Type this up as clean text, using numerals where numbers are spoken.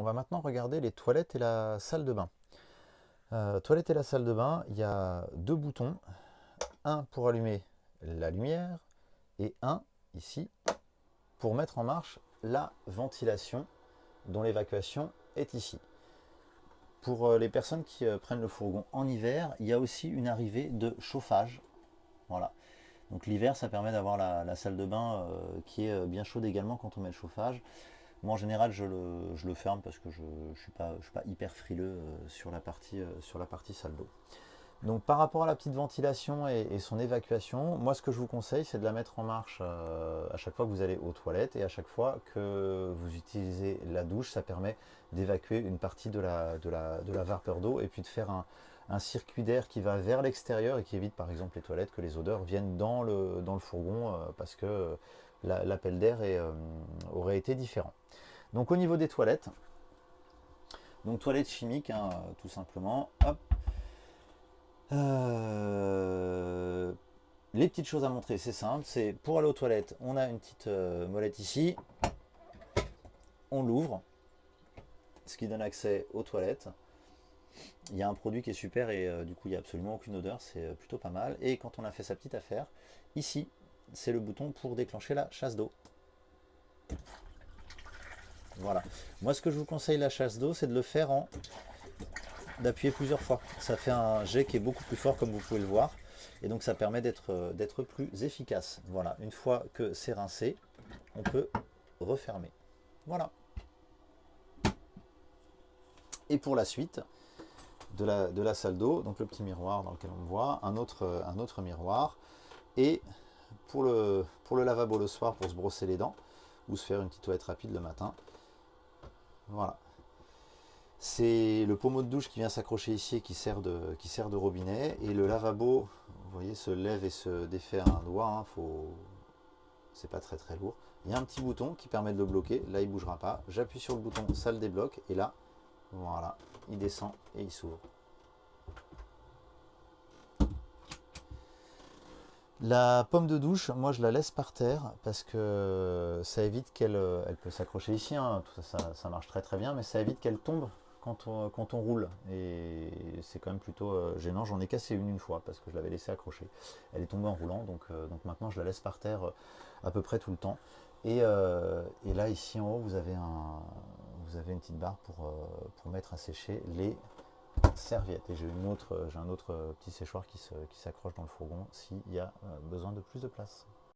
On va maintenant regarder les toilettes et la salle de bain. Toilette et la salle de bain, il y a deux boutons, un pour allumer la lumière et un ici pour mettre en marche la ventilation dont l'évacuation est ici. Pour les personnes qui prennent le fourgon en hiver, il y a aussi une arrivée de chauffage. Voilà. Donc l'hiver, ça permet d'avoir la salle de bain qui est bien chaude également quand on met le chauffage. Moi en général je le ferme parce que je ne suis pas hyper frileux sur la partie salle d'eau. Donc par rapport à la petite ventilation et son évacuation, moi ce que je vous conseille c'est de la mettre en marche à chaque fois que vous allez aux toilettes et à chaque fois que vous utilisez la douche, ça permet d'évacuer une partie de la vapeur d'eau et puis de faire un circuit d'air qui va vers l'extérieur et qui évite par exemple les toilettes que les odeurs viennent dans le fourgon parce que l'appel d'air aurait été différent. Donc au niveau des toilettes, donc toilettes chimiques hein, tout simplement, hop. Les petites choses à montrer, c'est simple, c'est pour aller aux toilettes, on a une petite molette ici, on l'ouvre, ce qui donne accès aux toilettes. Il y a un produit qui est super et du coup il n'y a absolument aucune odeur, c'est plutôt pas mal. Et quand on a fait sa petite affaire, ici c'est le bouton pour déclencher la chasse d'eau. Voilà. Moi ce que je vous conseille la chasse d'eau, c'est de le faire d'appuyer plusieurs fois. Ça fait un jet qui est beaucoup plus fort comme vous pouvez le voir. Et donc ça permet d'être plus efficace. Voilà, une fois que c'est rincé, on peut refermer. Voilà. Et pour la suite de la salle d'eau, donc le petit miroir dans lequel on me voit, un autre miroir. Et pour le lavabo le soir pour se brosser les dents ou se faire une petite toilette rapide le matin. Voilà. C'est le pommeau de douche qui vient s'accrocher ici et qui sert de robinet. Et le lavabo, vous voyez, se lève et se défait à un doigt. Hein, c'est pas très très lourd. Il y a un petit bouton qui permet de le bloquer. Là, il ne bougera pas. J'appuie sur le bouton, ça le débloque. Et là, voilà, il descend et il s'ouvre. La pomme de douche, moi je la laisse par terre parce que ça évite elle peut s'accrocher ici, hein, tout ça marche très très bien, mais ça évite qu'elle tombe quand on roule. Et c'est quand même plutôt gênant. J'en ai cassé une fois parce que je l'avais laissée accrocher. Elle est tombée en roulant, donc maintenant je la laisse par terre à peu près tout le temps. Et là ici en haut vous avez une petite barre pour mettre à sécher les serviette et j'ai un autre petit séchoir qui s'accroche dans le fourgon s'il y a besoin de plus de place.